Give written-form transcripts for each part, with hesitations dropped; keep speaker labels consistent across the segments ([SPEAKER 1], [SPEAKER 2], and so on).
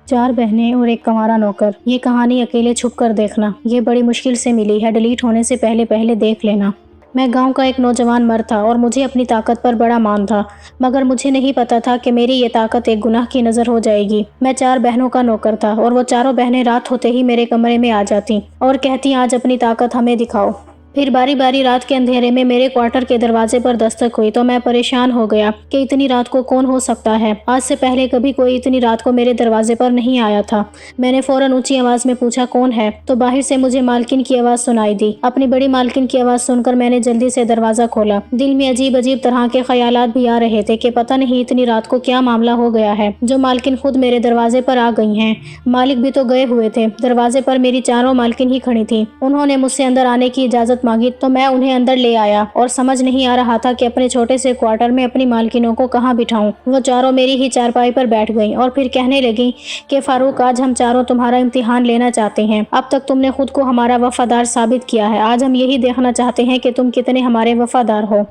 [SPEAKER 1] 4 बहनें और एक कंवारा नौकर। ये कहानी अकेले छुप कर देखना। ये बड़ी मुश्किल से मिली है, डिलीट होने से पहले पहले देख लेना। मैं गांव का एक नौजवान मर्द था और मुझे अपनी ताकत पर बड़ा मान था, मगर मुझे नहीं पता था कि मेरी ये ताकत एक गुनाह की नज़र हो जाएगी। मैं 4 बहनों का नौकर था और वो चारों बहनें रात होते ही मेरे कमरे में आ जाती और कहती, आज अपनी ताकत हमें दिखाओ। फिर बारी बारी रात के अंधेरे में मेरे क्वार्टर के दरवाजे पर दस्तक हुई तो मैं परेशान हो गया कि इतनी रात को कौन हो सकता है। आज से पहले कभी कोई इतनी रात को मेरे दरवाजे पर नहीं आया था। मैंने फौरन ऊंची आवाज में पूछा, कौन है? तो बाहर से मुझे मालकिन की आवाज सुनाई दी। अपनी बड़ी मालकिन की आवाज सुनकर मैंने जल्दी से दरवाजा खोला। दिल में अजीब अजीब तरह के ख्यालात भी आ रहे थे कि पता नहीं इतनी रात को क्या मामला हो गया है जो मालकिन खुद मेरे दरवाजे पर आ गई हैं। मालिक भी तो गए हुए थे। दरवाजे पर मेरी चारों मालकिन ही खड़ी थी। उन्होंने मुझसे अंदर आने की इजाजत मांगी तो मैं उन्हें अंदर ले आया और समझ नहीं आ रहा था कि अपने छोटे से क्वार्टर में अपनी मालकिनों को कहाँ बिठाऊं। वो चारों मेरी ही चारपाई पर बैठ गईं और फिर कहने लगी कि फारूक, आज हम चारों तुम्हारा इम्तिहान लेना चाहते हैं। अब तक तुमने खुद को हमारा वफादार साबित किया है, आज हम यही देखना चाहते हैं कि तुम कितने हमारे वफादार हो।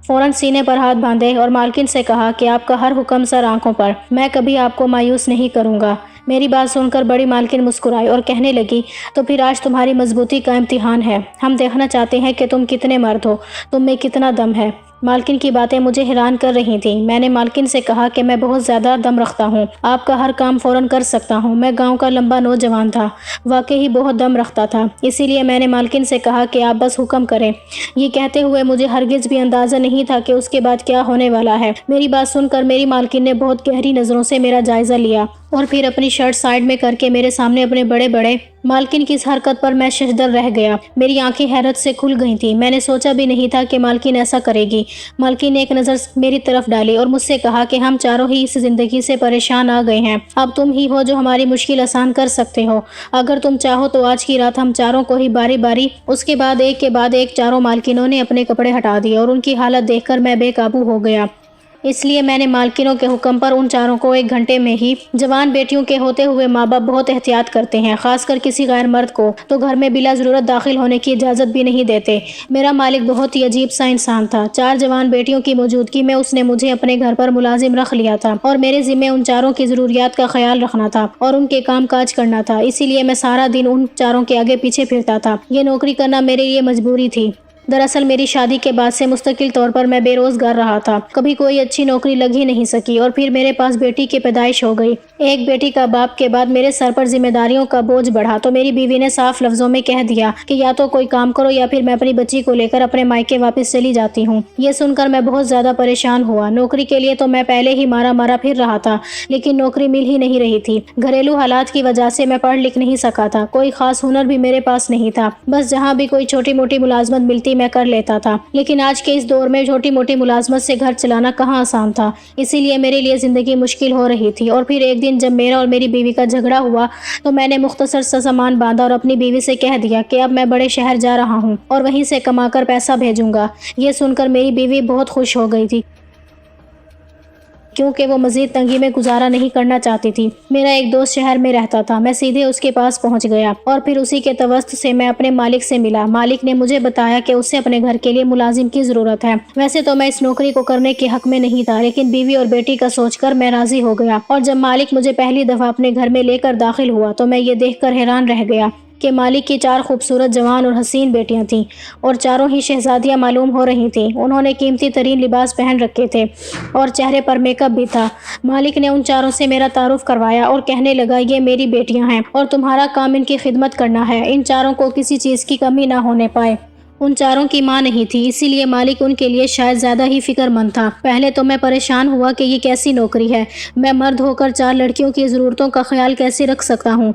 [SPEAKER 1] फौरन सीने पर हाथ बांधे और मालकिन से कहा कि आपका हर हुक्म सर आंखों पर, मैं कभी आपको मायूस नहीं करूंगा। मेरी बात सुनकर बड़ी मालकिन मुस्कुराई और कहने लगी, तो फिर आज तुम्हारी मजबूती का इम्तिहान है। हम देखना चाहते हैं कि तुम कितने मर्द हो, तुम में कितना दम है। मालकिन की बातें मुझे हैरान कर रही थी। मैंने मालकिन से कहा कि मैं बहुत ज़्यादा दम रखता हूँ, आपका हर काम फ़ौरन कर सकता हूँ। मैं गांव का लंबा नौजवान था, वाकई ही बहुत दम रखता था। इसीलिए मैंने मालकिन से कहा कि आप बस हुक्म करें। ये कहते हुए मुझे हरगिज़ भी अंदाज़ा नहीं था कि उसके बाद क्या होने वाला है। मेरी बात सुनकर मेरी मालकिन ने बहुत गहरी नज़रों से मेरा जायज़ा लिया और फिर अपनी शर्ट साइड में करके मेरे सामने अपने बड़े बड़े। मालकिन की इस हरकत पर मैं शशदर रह गया। मेरी आंखें हैरत से खुल गई थी। मैंने सोचा भी नहीं था कि मालकिन ऐसा करेगी। मालकिन ने एक नज़र मेरी तरफ डाली और मुझसे कहा कि हम चारों ही इस ज़िंदगी से परेशान आ गए हैं। अब तुम ही हो जो हमारी मुश्किल आसान कर सकते हो। अगर तुम चाहो तो आज की रात हम चारों को ही बारी बारी। उसके बाद एक के बाद एक चारों मालकिनों ने अपने कपड़े हटा दिए और उनकी हालत देखकर मैं बेकाबू हो गया। इसलिए मैंने मालकिनों के हुक्म पर उन चारों को 1 घंटे में ही। जवान बेटियों के होते हुए माँ बाप बहुत एहतियात करते हैं, खासकर किसी गैर मर्द को तो घर में बिला ज़रूरत दाखिल होने की इजाज़त भी नहीं देते। मेरा मालिक बहुत ही अजीब सा इंसान था। 4 जवान बेटियों की मौजूदगी में उसने मुझे अपने घर पर मुलाजिम रख लिया था और मेरे ज़िम्मे उन चारों की ज़रूरियात का ख्याल रखना था और उनके काम काज करना था। इसीलिए मैं सारा दिन उन चारों के आगे पीछे फिरता था। ये नौकरी करना मेरे लिए मजबूरी थी। दरअसल मेरी शादी के बाद से मुस्तकिल तौर पर मैं बेरोजगार रहा था। कभी कोई अच्छी नौकरी लग ही नहीं सकी और फिर मेरे पास बेटी की पैदाइश हो गई। एक बेटी का बाप के बाद मेरे सर पर जिम्मेदारियों का बोझ बढ़ा तो मेरी बीवी ने साफ लफ्जों में कह दिया कि या तो कोई काम करो या फिर मैं अपनी बच्ची को लेकर अपने मायके वापस चली जाती हूँ। ये सुनकर मैं बहुत ज़्यादा परेशान हुआ। नौकरी के लिए तो मैं पहले ही मारा मारा फिर रहा था, लेकिन नौकरी मिल ही नहीं रही थी। घरेलू हालात की वजह से मैं पढ़ लिख नहीं सका था। कोई खास हुनर भी मेरे पास नहीं था। बस जहाँ भी कोई छोटी मोटी मुलाजमत मिलती मैं कर लेता था। लेकिन आज के इस दौर में छोटी मोटी मुलाजमत से घर चलाना कहाँ आसान था। इसीलिए मेरे लिए ज़िंदगी मुश्किल हो रही थी। और फिर एक दिन जब मेरा और मेरी बीवी का झगड़ा हुआ तो मैंने मुख्तसर सा सामान बांधा और अपनी बीवी से कह दिया कि अब मैं बड़े शहर जा रहा हूँ और वहीं से कमाकर पैसा भेजूंगा। ये सुनकर मेरी बीवी बहुत खुश हो गई थी, क्योंकि वो मज़ीद तंगी में गुजारा नहीं करना चाहती थी। मेरा एक दोस्त शहर में रहता था। मैं सीधे उसके पास पहुंच गया और फिर उसी के तवस्त से मैं अपने मालिक से मिला। मालिक ने मुझे बताया कि उससे अपने घर के लिए मुलाजिम की ज़रूरत है। वैसे तो मैं इस नौकरी को करने के हक में नहीं था, लेकिन बीवी और बेटी का सोचकर मैं राज़ी हो गया। और जब मालिक मुझे पहली दफ़ा अपने घर में लेकर दाखिल हुआ तो मैं ये देख कर हैरान रह गया कि मालिक की 4 खूबसूरत जवान और हसीन बेटियां थीं और चारों ही शहजादियां मालूम हो रही थीं। उन्होंने कीमती तरीन लिबास पहन रखे थे और चेहरे पर मेकअप भी था। मालिक ने उन चारों से मेरा तारुफ करवाया और कहने लगा, ये मेरी बेटियां हैं और तुम्हारा काम इनकी खिदमत करना है। इन चारों को किसी चीज़ की कमी ना होने पाए। उन चारों की माँ नहीं थी, इसीलिए मालिक उनके लिए शायद ज़्यादा ही फिक्रमंद था। पहले तो मैं परेशान हुआ कि ये कैसी नौकरी है। मैं मर्द होकर 4 लड़कियों की ज़रूरतों का ख्याल कैसे रख सकता हूँ।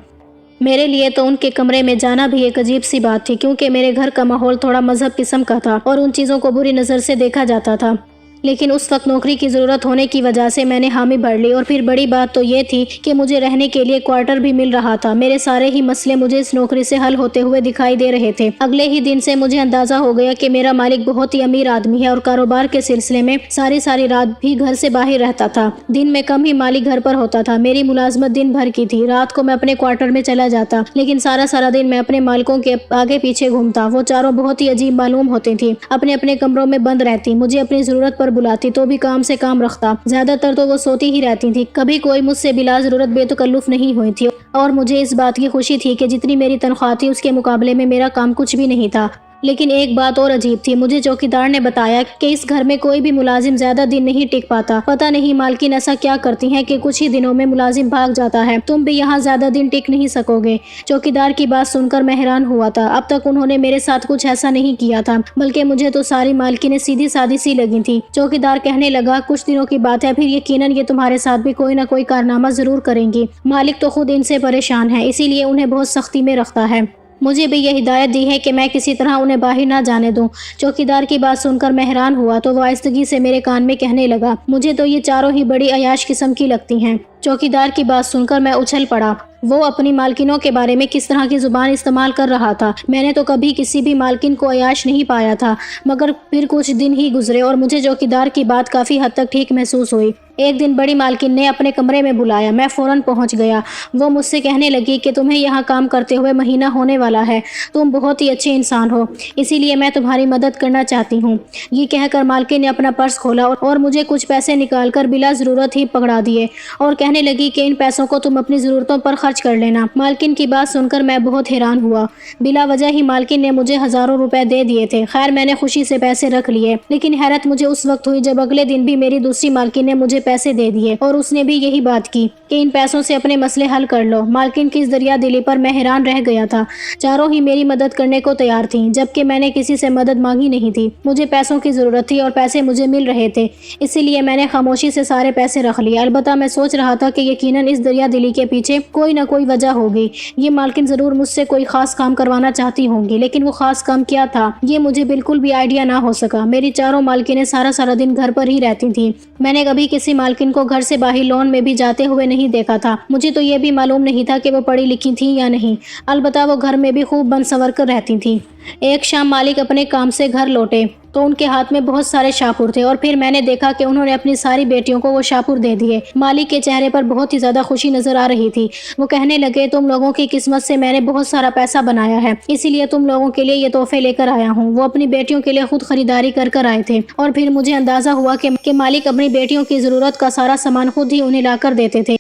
[SPEAKER 1] मेरे लिए तो उनके कमरे में जाना भी एक अजीब सी बात थी, क्योंकि मेरे घर का माहौल थोड़ा मजहब किस्म का था और उन चीज़ों को बुरी नज़र से देखा जाता था। लेकिन उस वक्त नौकरी की ज़रूरत होने की वजह से मैंने हामी भर ली। और फिर बड़ी बात तो ये थी कि मुझे रहने के लिए क्वार्टर भी मिल रहा था। मेरे सारे ही मसले मुझे इस नौकरी से हल होते हुए दिखाई दे रहे थे। अगले ही दिन से मुझे अंदाज़ा हो गया कि मेरा मालिक बहुत ही अमीर आदमी है और कारोबार के सिलसिले में सारी सारी रात भी घर से बाहर रहता था। दिन में कम ही मालिक घर पर होता था। मेरी मुलाजमत दिन भर की थी। रात को मैं अपने क्वार्टर में चला जाता, लेकिन सारा सारा दिन मैं अपने मालिकों के आगे पीछे घूमता। वो चारों बहुत ही अजीब मालूम होती थी, अपने अपने कमरों में बंद रहती। मुझे अपनी ज़रूरत पर बुलाती तो भी काम से काम रखता। ज्यादातर तो वो सोती ही रहती थी, कभी कोई मुझसे बिला जरूरत बेतकल्लुफ नहीं हुई थी। और मुझे इस बात की खुशी थी कि जितनी मेरी तनख्वाह थी उसके मुकाबले में मेरा काम कुछ भी नहीं था। लेकिन एक बात और अजीब थी, मुझे चौकीदार ने बताया कि इस घर में कोई भी मुलाजिम ज्यादा दिन नहीं टिक पाता। पता नहीं मालकिन ऐसा क्या करती हैं कि कुछ ही दिनों में मुलाजिम भाग जाता है। तुम भी यहाँ ज्यादा दिन टिक नहीं सकोगे। चौकीदार की बात सुनकर मैं हैरान हुआ था। अब तक उन्होंने मेरे साथ कुछ ऐसा नहीं किया था, बल्कि मुझे तो सारी मालकिनें सीधी सादी सी लगी थी। चौकीदार कहने लगा, कुछ दिनों की बात है, फिर यकीनन ये तुम्हारे साथ भी कोई ना कोई कारनामा जरूर करेंगी। मालिक तो खुद इनसे परेशान है, इसीलिए उन्हें बहुत सख्ती में रखता है। मुझे भी ये हिदायत दी है कि मैं किसी तरह उन्हें बाहर ना जाने दूं। चौकीदार की बात सुनकर मैं हैरान हुआ तो वो आहिस्तगी से मेरे कान में कहने लगा, मुझे तो ये चारों ही बड़ी अयाश किस्म की लगती हैं। चौकीदार की बात सुनकर मैं उछल पड़ा। वो अपनी मालकिनों के बारे में किस तरह की जुबान इस्तेमाल कर रहा था। मैंने तो कभी किसी भी मालकिन को अयाश नहीं पाया था। मगर फिर कुछ दिन ही गुजरे और मुझे चौकीदार की बात काफ़ी हद तक ठीक महसूस हुई। एक दिन बड़ी मालकिन ने अपने कमरे में बुलाया। मैं फ़ौरन पहुंच गया। वो मुझसे कहने लगी कि तुम्हें यहाँ काम करते हुए महीना होने वाला है। तुम बहुत ही अच्छे इंसान हो, इसीलिए मैं तुम्हारी मदद करना चाहती हूँ। ये कहकर मालकिन ने अपना पर्स खोला और मुझे कुछ पैसे निकालकर बिला ज़रूरत ही पकड़ा दिए और कहने लगी कि इन पैसों को तुम अपनी ज़रूरतों पर खर्च कर लेना। मालकिन की बात सुनकर मैं बहुत हैरान हुआ। बिला वजह ही मालकिन ने मुझे हज़ारों रुपए दे दिए थे। खैर, मैंने खुशी से पैसे रख लिए, लेकिन हैरत मुझे उस वक्त हुई जब अगले दिन भी मेरी दूसरी मालकिन ने मुझे पैसे दे दिए और उसने भी यही बात की कि इन पैसों से अपने मसले हल कर लो। मालकिन की इस दरिया दिली पर मैं हैरान रह गया था। चारों ही मेरी मदद करने को तैयार थीं, जबकि मैंने किसी से मदद मांगी नहीं थी। मुझे पैसों की ज़रूरत थी और पैसे मुझे मिल रहे थे, इसीलिए मैंने खामोशी से सारे पैसे रख लिए। अलबत्ता मैं सोच रहा था कि यकीनन इस दरिया दिली के पीछे कोई ना कोई वजह होगी। ये मालकिन ज़रूर मुझसे कोई ख़ास काम करवाना चाहती होंगी, लेकिन वो ख़ास काम क्या था ये मुझे बिल्कुल भी आइडिया ना हो सका। मेरी चारों मालकिनें सारा सारा दिन घर पर ही रहती थीं। मैंने कभी किसी मालकिन को घर से बाहर लॉन में भी जाते हुए नहीं देखा था। मुझे तो ये भी मालूम नहीं था कि वो पढ़ी लिखी थी या नहीं। अलबत्ता वो घर में भी खूब बन संवर कर रहती थी। एक शाम मालिक अपने काम से घर लौटे तो उनके हाथ में बहुत सारे शाहपुर थे और फिर मैंने देखा कि उन्होंने अपनी सारी बेटियों को वो शाहपुर दे दिए। मालिक के चेहरे पर बहुत ही ज़्यादा खुशी नजर आ रही थी। वो कहने लगे, तुम लोगों की किस्मत से मैंने बहुत सारा पैसा बनाया है, इसीलिए तुम लोगों के लिए ये तोहफे लेकर आया हूँ। वो अपनी बेटियों के लिए खुद खरीदारी कर आए थे और फिर मुझे अंदाजा हुआ कि मालिक अपनी बेटियों की ज़रूरत का सारा सामान खुद ही उन्हें ला कर देते थे।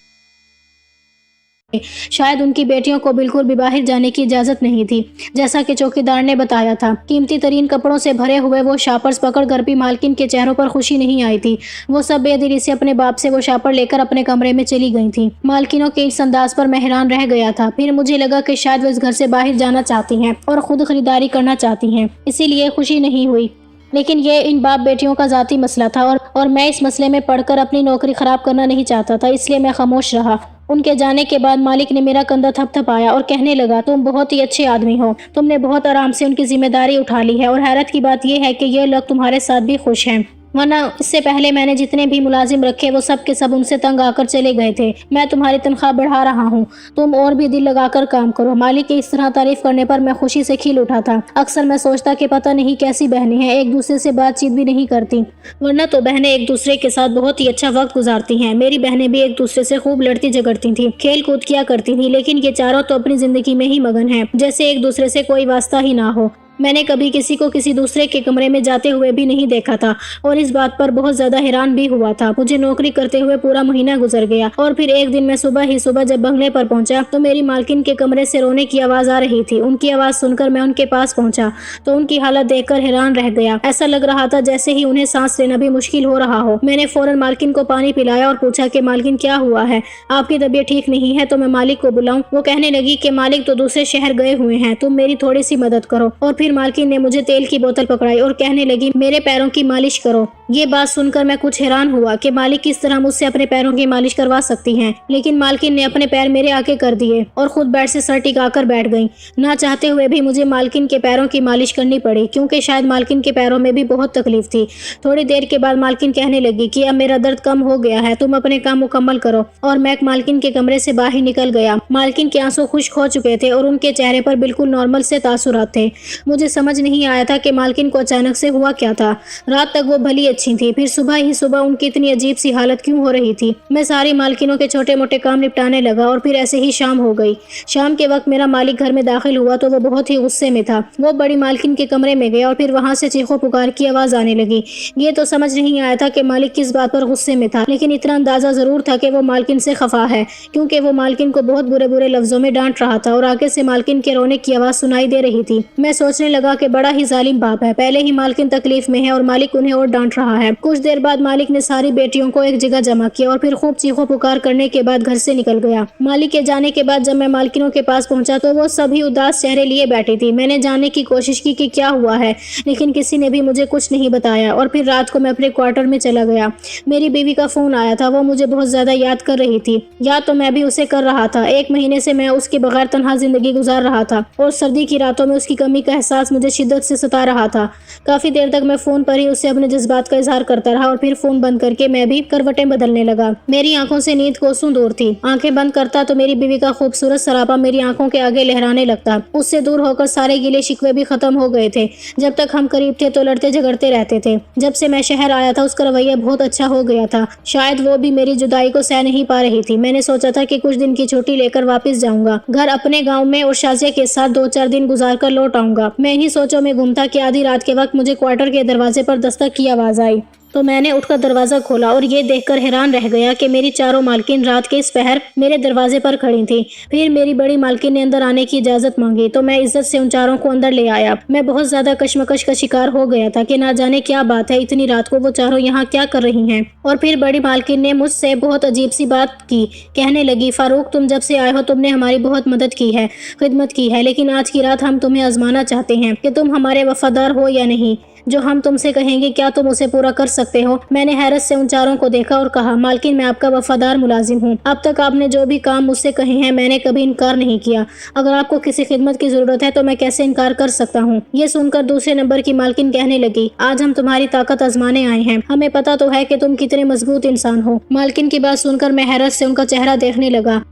[SPEAKER 1] शायद उनकी बेटियों को बिल्कुल भी बाहर जाने की इजाज़त नहीं थी, जैसा कि चौकीदार ने बताया था। कीमती तरीन कपड़ों से भरे हुए वो शापर्स पकड़ कर भी मालकिन के चेहरों पर खुशी नहीं आई थी। वो सब बेदिली से अपने बाप से वो शापर लेकर अपने कमरे में चली गई थी। मालकिनों के इस अंदाज पर मैं हैरान रह गया था। फिर मुझे लगा कि शायद वो इस घर से बाहर जाना चाहती हैं और खुद खरीदारी करना चाहती हैं, इसीलिए खुशी नहीं हुई। लेकिन ये इन बाप बेटियों का ज़ाती मसला था और मैं इस मसले में पढ़कर अपनी नौकरी ख़राब करना नहीं चाहता था, इसलिए मैं खामोश रहा। उनके जाने के बाद मालिक ने मेरा कंधा थपथपाया और कहने लगा, तुम बहुत ही अच्छे आदमी हो। तुमने बहुत आराम से उनकी जिम्मेदारी उठा ली है और हैरत की बात यह है कि ये लोग तुम्हारे साथ भी खुश हैं, वरना इससे पहले मैंने जितने भी मुलाजिम रखे वो सब के सब उनसे तंग आकर चले गए थे। मैं तुम्हारी तनख्वाह बढ़ा रहा हूँ, तुम और भी दिल लगाकर काम करो। मालिक के इस तरह तारीफ करने पर मैं खुशी से खिल उठा था। अक्सर मैं सोचता कि पता नहीं कैसी बहनें हैं, एक दूसरे से बातचीत भी नहीं करती, वरना तो बहनें एक दूसरे के साथ बहुत ही अच्छा वक्त गुजारती हैं। मेरी बहनें भी एक दूसरे से खूब लड़ती झगड़ती थी, खेल कूद किया करती थी, लेकिन ये चारों तो अपनी जिंदगी में ही मगन हैं, जैसे एक दूसरे से कोई वास्ता ही ना हो। मैंने कभी किसी को किसी दूसरे के कमरे में जाते हुए भी नहीं देखा था और इस बात पर बहुत ज़्यादा हैरान भी हुआ था। मुझे नौकरी करते हुए पूरा महीना गुजर गया और फिर एक दिन मैं सुबह जब बंगले पर पहुंचा तो मेरी मालकिन के कमरे से रोने की आवाज़ आ रही थी। उनकी आवाज़ सुनकर मैं उनके पास पहुंचा तो उनकी हालत देखकर हैरान रह गया। ऐसा लग रहा था जैसे ही उन्हें सांस लेना भी मुश्किल हो रहा हो। मैंने फौरन मालकिन को पानी पिलाया और पूछा कि मालकिन क्या हुआ है, आपकी तबीयत ठीक नहीं है तो मैं मालिक को बुलाऊं? वो कहने लगी कि मालिक तो दूसरे शहर गए हुए हैं, तुम मेरी थोड़ी सी मदद करो। और फिर मालकिन ने मुझे तेल की बोतल पकड़ाई और कहने लगी, मेरे पैरों की मालिश करो। ये बात सुनकर मैं कुछ हैरान हुआ कि मालिक किस तरह मुझसे अपने पैरों की मालिश करवा सकती हैं, लेकिन मालकिन ने अपने पैर मेरे आगे कर दिए और खुद बेड से सर टिकाकर बैठ गई। ना चाहते हुए भी मुझे मालकिन के पैरों की मालिश करनी पड़ी, क्योंकि शायद मालकिन के पैरों में भी बहुत तकलीफ थी। थोड़ी देर के बाद मालकिन कहने लगी कि अब मेरा दर्द कम हो गया है, तुम अपने काम मुकम्मल करो। और मैं मालकिन के कमरे से बाहर निकल गया। मालकिन के आंसू खुश्क हो चुके थे और उनके चेहरे पर बिल्कुल नॉर्मल से तासुरात थे। मुझे समझ नहीं आया था कि मालकिन को अचानक से हुआ क्या था। रात तक वो भली अच्छी अच्छी थी, फिर सुबह ही सुबह उनकी इतनी अजीब सी हालत क्यों हो रही थी। मैं सारी मालकिनों के छोटे मोटे काम निपटाने लगा और फिर ऐसे ही शाम हो गई। शाम के वक्त मेरा मालिक घर में दाखिल हुआ तो वो बहुत ही गुस्से में था। वो बड़ी मालकिन के कमरे में गया और फिर वहां से चीखों पुकार की आवाज आने लगी। ये तो समझ नहीं आया था कि मालिक किस बात पर गुस्से में था, लेकिन इतना अंदाजा जरूर था कि वो मालकिन से खफा है, क्योंकि वो मालकिन को बहुत बुरे बुरे लफ्जों में डांट रहा था और आगे से मालकिन के रोने की आवाज सुनाई दे रही थी। मैं सोचने लगा कि बड़ा ही जालिम बाप है, पहले ही मालकिन तकलीफ में है और मालिक उन्हें और डांट रहा है। कुछ देर बाद मालिक ने सारी बेटियों को एक जगह जमा किया और फिर खूब चीखों पुकार करने के बाद घर से निकल गया। मालिक के जाने के बाद जब मैं मालकिनों के पास पहुंचा तो वो सभी उदास चेहरे लिए बैठी थी। मैंने जानने की कोशिश की कि क्या हुआ है, लेकिन किसी ने भी मुझे कुछ नहीं बताया और फिर रात को मैं अपने क्वार्टर में चला गया। मेरी बीवी का फोन आया था, वो मुझे बहुत ज्यादा याद कर रही थी। याद तो मैं भी उसे कर रहा था। 1 महीने से मैं उसके बगैर तन्हा जिंदगी गुजार रहा था और सर्दी की रातों में उसकी कमी का एहसास मुझे शिद्दत से सता रहा था। काफी देर तक मैं फोन पर ही उससे अपने जज्बात का इजहार करता रहा और फिर फोन बंद करके मैं भी करवटें बदलने लगा। मेरी आंखों से नींद कोसों दूर थी। आंखें बंद करता तो मेरी बीवी का खूबसूरत सरापा मेरी आंखों के आगे लहराने लगता। उससे दूर होकर सारे गिले शिकवे भी खत्म हो गए थे। जब तक हम करीब थे तो लड़ते झगड़ते रहते थे। जब से मैं शहर आया था उसका रवैया बहुत अच्छा हो गया था। शायद वो भी मेरी जुदाई को सह नहीं पा रही थी। मैंने सोचा था कि कुछ दिन की छुट्टी लेकर वापस जाऊंगा घर अपने गाँव में और शाजिया के साथ 2-4 दिन गुजार कर लौट आऊंगा। मैं इन्हीं सोचों में गुम था कि आधी रात के वक्त मुझे क्वार्टर के दरवाजे पर दस्तक की आवाज आई तो मैंने उठकर दरवाजा खोला और ये देखकर हैरान रह गया कि मेरी चारों मालकिन रात के इस पहर मेरे दरवाजे पर खड़ी थी। फिर मेरी बड़ी मालकिन ने अंदर आने की इजाजत मांगी तो मैं इज्जत से उन चारों को अंदर ले आया। मैं बहुत ज्यादा कश्मकश का शिकार हो गया था कि ना जाने क्या बात है, इतनी रात को वो चारों यहाँ क्या कर रही हैं। और फिर बड़ी मालकिन ने मुझसे बहुत अजीब सी बात की। कहने लगी, फारूक तुम जब से आए हो तुमने हमारी बहुत मदद की है, खिदमत की है, लेकिन आज की रात हम तुम्हें आजमाना चाहते हैं कि तुम हमारे वफादार हो या नहीं। जो हम तुमसे कहेंगे क्या तुम उसे पूरा कर सकते हो। मैंने हैरत से उन चारों को देखा और कहा, मालकिन मैं आपका वफादार मुलाजिम हूँ। अब तक आपने जो भी काम मुझसे कहे हैं मैंने कभी इनकार नहीं किया। अगर आपको किसी खिदमत की जरूरत है तो मैं कैसे इनकार कर सकता हूँ। ये सुनकर दूसरे नंबर की मालकिन कहने लगी, आज हम तुम्हारी ताकत आजमाने आए हैं। हमें पता तो है कि तुम कितने मजबूत इंसान हो। मालकिन की बात सुनकर मैं हैरत से उनका चेहरा देखने लगा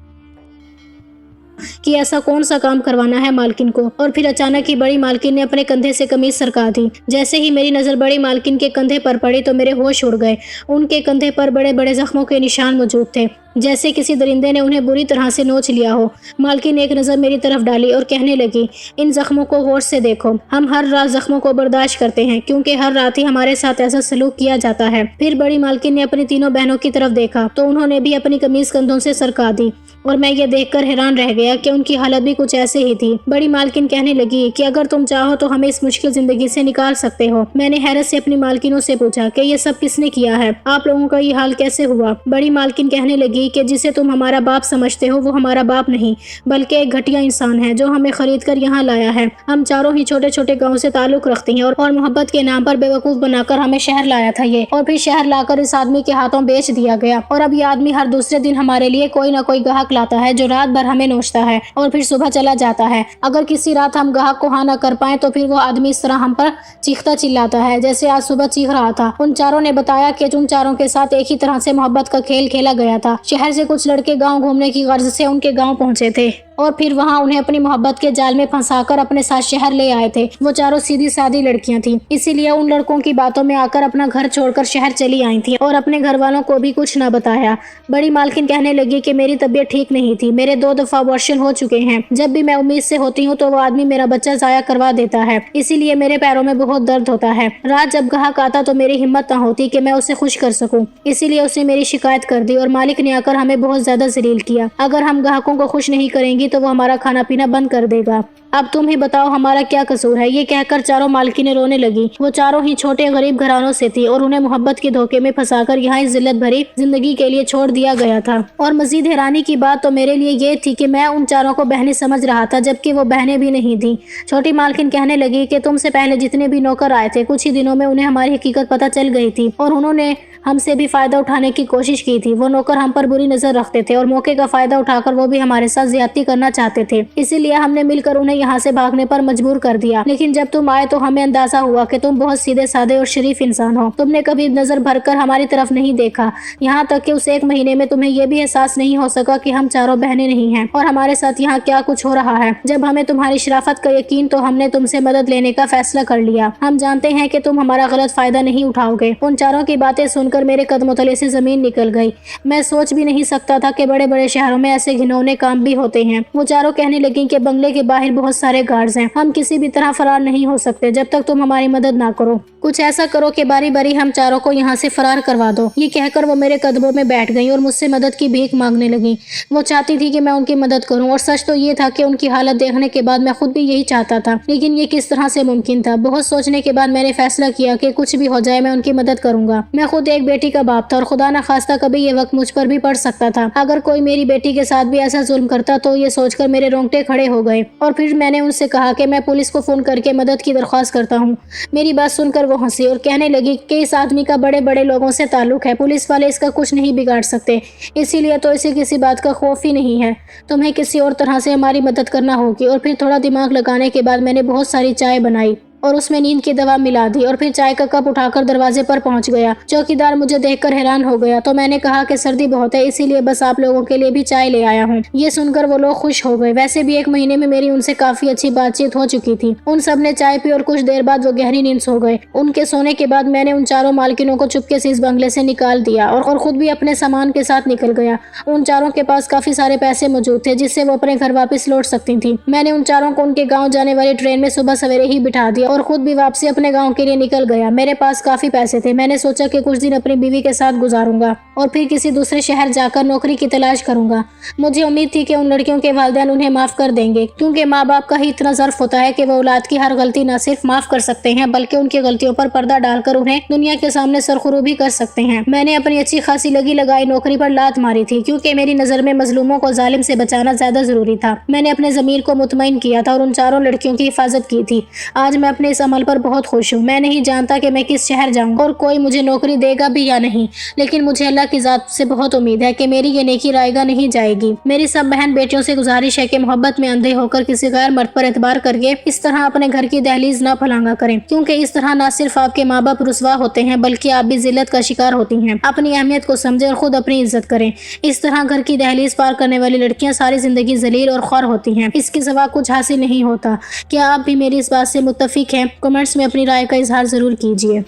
[SPEAKER 1] कि ऐसा कौन सा काम करवाना है मालकिन को। और फिर अचानक ही बड़ी मालकिन ने अपने कंधे से कमीज सरका दी। जैसे ही मेरी नजर बड़ी मालकिन के कंधे पर पड़ी तो मेरे होश उड़ गए। उनके कंधे पर बड़े बड़े जख्मों के निशान मौजूद थे, जैसे किसी दरिंदे ने उन्हें बुरी तरह से नोच लिया हो। मालकिन ने एक नज़र मेरी तरफ डाली और कहने लगी, इन जख्मों को गौर से देखो। हम हर रात जख्मों को बर्दाश्त करते हैं क्योंकि हर रात ही हमारे साथ ऐसा सलूक किया जाता है। फिर बड़ी मालकिन ने अपनी तीनों बहनों की तरफ देखा तो उन्होंने भी अपनी कमीज कंधों से सरका दी और मैं ये देखकर हैरान रह गया कि उनकी हालत भी कुछ ऐसे ही थी। बड़ी मालकिन कहने लगी कि अगर तुम चाहो तो हमें इस मुश्किल जिंदगी से निकाल सकते हो। मैंने हैरत से अपनी मालकिनों से पूछा कि ये सब किसने किया है, आप लोगों का ये हाल कैसे हुआ। बड़ी मालकिन कहने लगी कि जिसे तुम हमारा बाप समझते हो वो हमारा बाप नहीं बल्कि एक घटिया इंसान है जो हमें खरीद कर यहाँ लाया है। हम चारों ही छोटे छोटे गाँव से ताल्लुक रखते हैं और मोहब्बत के नाम पर बेवकूफ बनाकर हमें शहर लाया था ये, और फिर शहर लाकर इस आदमी के हाथों बेच दिया गया। और अब ये आदमी हर दूसरे दिन हमारे लिए कोई ना कोई ग्राहक लाता है जो रात भर हमें नोचता है और फिर सुबह चला जाता है। अगर किसी रात हम ग्राहक को हाँ ना कर पाए तो फिर वो आदमी इस तरह हम पर चीखता चिल्लाता है जैसे आज सुबह चीख रहा था। उन चारों ने बताया कि उन चारों के साथ एक ही तरह से मोहब्बत का खेल खेला गया था। शहर से कुछ लड़के गांव घूमने की गर्ज से उनके गांव पहुंचे थे और फिर वहां उन्हें अपनी मोहब्बत के जाल में फंसाकर अपने साथ शहर ले आए थे। वो चारों सीधी सादी लड़कियां थीं, इसीलिए उन लड़कों की बातों में आकर अपना घर छोड़कर शहर चली आई थी और अपने घर वालों को भी कुछ न बताया। बड़ी मालकिन कहने लगी कि मेरी तबीयत ठीक नहीं थी, मेरे 2 दफा अबॉर्शन हो चुके हैं। जब भी मैं उम्मीद से होती हूँ तो वो आदमी मेरा बच्चा जाया करवा देता है, इसीलिए मेरे पैरों में बहुत दर्द होता है। रात जब ग्राहक आता तो मेरी हिम्मत न होती कि मैं उसे खुश कर सकूं, इसीलिए उसने मेरी शिकायत कर दी और मालिक ने आकर हमें बहुत ज्यादा जलील किया। अगर हम ग्राहकों को खुश नहीं करेंगी तो वो हमारा खाना पीना बंद कर देगा। अब तुम ही बताओ हमारा क्या कसूर है। ये कहकर चारों मालकिनें रोने लगी। वो चारों ही छोटे गरीब घरानों से थी और उन्हें मोहब्बत के धोखे में फंसाकर यहाँ इस जिल्लत भरी जिंदगी के लिए छोड़ दिया गया था। और मजीद हैरानी की बात तो मेरे लिए ये थी कि मैं उन चारों को बहनें समझ रहा था जबकि वो बहनें भी नहीं थी। छोटी मालकिन कहने लगी कि तुमसे पहले जितने भी नौकर आए थे कुछ ही दिनों में उन्हें हमारी हकीकत पता चल गई थी और उन्होंने हमसे भी फायदा उठाने की कोशिश की थी। वो नौकर हम पर बुरी नजर रखते थे और मौके का फायदा उठाकर वो भी हमारे साथ ज्यादती करना चाहते थे, इसीलिए हमने मिलकर उन्हें यहाँ से भागने पर मजबूर कर दिया, लेकिन जब तुम आए तो हमें अंदाजा हुआ कि तुम बहुत सीधे साधे और शरीफ इंसान हो। तुमने कभी नजर भरकर हमारी तरफ नहीं देखा, यहाँ तक कि उस एक महीने में तुम्हें यह भी एहसास नहीं हो सका कि हम चारों बहनें नहीं हैं और हमारे साथ यहाँ क्या कुछ हो रहा है। जब हमें तुम्हारी शराफत का यकीन तो हमने तुमसे मदद लेने का फैसला कर लिया। हम जानते हैं कि तुम हमारा गलत फायदा नहीं उठाओगे। उन चारों की बातें सुनकर मेरे कदमों तले से जमीन निकल गई। मैं सोच भी नहीं सकता था कि बड़े बड़े शहरों में ऐसे घिनौने काम भी होते हैं। वो चारों कहने लगी कि बंगले के बाहर बहुत सारे गार्ड्स हैं, हम किसी भी तरह फरार नहीं हो सकते जब तक तुम हमारी मदद ना करो। कुछ ऐसा करो कि बारी बारी हम चारों को यहाँ से फरार करवा दो। ये कहकर वो मेरे कदमों में बैठ गई और मुझसे मदद की भीख मांगने लगी। वो चाहती थी कि मैं उनकी मदद करूं और सच तो ये था कि उनकी हालत देखने के बाद मैं खुद भी यही चाहता था, लेकिन ये किस तरह से मुमकिन था। बहुत सोचने के बाद मैंने फैसला किया कि कुछ भी हो जाए मैं उनकी मदद करूंगा। मैं खुद एक बेटी का बाप था और खुदा न खास्ता कभी ये वक्त मुझ पर भी पड़ सकता था। अगर कोई मेरी बेटी के साथ भी ऐसा जुल्म करता तो ये सोचकर मेरे रोंगटे खड़े हो गए और फिर मैंने उनसे कहा कि मैं पुलिस को फोन करके मदद की दरख्वास्त करता हूँ। मेरी बात सुनकर वो हंसी और कहने लगी कि इस आदमी का बड़े बड़े लोगों से ताल्लुक है, पुलिस वाले इसका कुछ नहीं बिगाड़ सकते, इसीलिए तो इसे किसी बात का खौफ ही नहीं है। तुम्हें किसी और तरह से हमारी मदद करना होगी। और फिर थोड़ा दिमाग लगाने के बाद मैंने बहुत सारी चाय बनाई और उसमें नींद की दवा मिला दी और फिर चाय का कप उठाकर दरवाजे पर पहुंच गया। चौकीदार मुझे देखकर हैरान हो गया तो मैंने कहा कि सर्दी बहुत है, इसीलिए बस आप लोगों के लिए भी चाय ले आया हूँ। ये सुनकर वो लोग खुश हो गए। वैसे भी एक महीने में मेरी उनसे काफी अच्छी बातचीत हो चुकी थी। उन सब ने चाय पी और कुछ देर बाद वो गहरी नींद सो गए। उनके सोने के बाद मैंने उन चारों मालकिनों को चुपके से इस बंगले से निकाल दिया और खुद भी अपने सामान के साथ निकल गया। उन चारों के पास काफी सारे पैसे मौजूद थे जिससे वो अपने घर वापस लौट सकती थी। मैंने उन चारों को उनके गाँव जाने वाली ट्रेन में सुबह सवेरे ही बिठा दिया और खुद भी वापसी अपने गांव के लिए निकल गया। मेरे पास काफी पैसे थे। मैंने सोचा कि कुछ दिन अपनी बीवी के साथ गुजारूंगा और फिर किसी दूसरे शहर जाकर नौकरी की तलाश करूंगा। मुझे उम्मीद थी कि उन लड़कियों के वालिदैन उन्हें माफ कर देंगे, क्योंकि माँ बाप का ही इतना ज़र्फ होता है कि वो औलाद की हर गलती न सिर्फ माफ कर सकते हैं बल्कि उनकी गलतियों पर पर्दा डालकर उन्हें दुनिया के सामने सरखुरू भी कर सकते हैं। मैंने अपनी अच्छी खासी लगी लगाई नौकरी पर लात मारी थी, क्योंकि मेरी नजर में मजलूमों को जालिम से बचाना ज्यादा जरूरी था। मैंने अपने ज़मीर को मुतमईन किया था और उन चारों लड़कियों की हिफाजत की थी। आज मैं अपने इस अमल पर बहुत खुश हूँ। मैं नहीं जानता कि मैं किस शहर जाऊँगा और कोई मुझे नौकरी देगा भी या नहीं, लेकिन मुझे अल्लाह की ज़ात से बहुत उम्मीद है कि मेरी ये नेकी रायगा नहीं जाएगी। मेरी सब बहन बेटियों से गुजारिश है कि मोहब्बत में अंधे होकर किसी गैर मर्द पर एतबार करके इस तरह अपने घर की दहलीज ना फलांगा करें, क्योंकि इस तरह न सिर्फ आपके माँ बाप रुसवा होते हैं बल्कि आप भी जिल्लत का शिकार होती हैं। अपनी अहमियत को समझें और खुद अपनी इज्जत करें। इस तरह घर की दहलीज पार करने वाली लड़कियां सारी जिंदगी जलील और ख्वार होती हैं। इसके सिवा कुछ हासिल नहीं होता। क्या आप भी मेरी इस बात से मुत्तफिक हैं? कमेंट्स में अपनी राय का इजहार जरूर कीजिए।